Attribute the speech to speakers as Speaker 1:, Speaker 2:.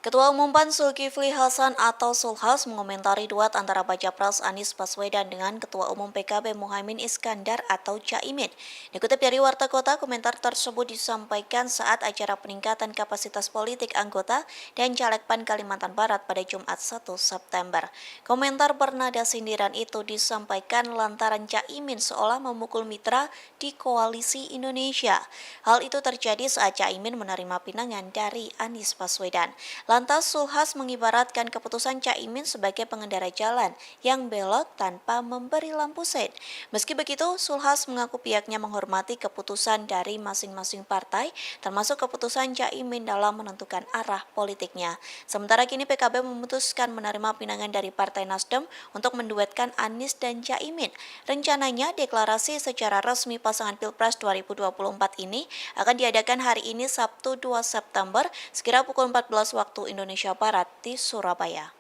Speaker 1: Ketua Umum PAN Zulkifli Hasan atau Sulhas mengomentari duet antara Baca Pres Anies Baswedan dengan Ketua Umum PKB Muhaimin Iskandar atau Caimin. Dikutip dari Warta Kota, komentar tersebut disampaikan saat acara peningkatan kapasitas politik anggota dan caleg PAN Kalimantan Barat pada Jumat 1 September. Komentar bernada sindiran itu disampaikan lantaran Caimin seolah memukul mitra di Koalisi Indonesia. Hal itu terjadi saat Caimin menerima pinangan dari Anies Baswedan. Lantas Sulhas mengibaratkan keputusan Caimin sebagai pengendara jalan yang belok tanpa memberi lampu sen. Meski begitu, Sulhas mengaku pihaknya menghormati keputusan dari masing-masing partai, termasuk keputusan Caimin dalam menentukan arah politiknya. Sementara kini PKB memutuskan menerima pinangan dari Partai Nasdem untuk menduetkan Anies dan Caimin. Rencananya deklarasi secara resmi pasangan Pilpres 2024 ini akan diadakan hari ini Sabtu 2 September sekira pukul 14 waktu Indonesia Barat di Surabaya.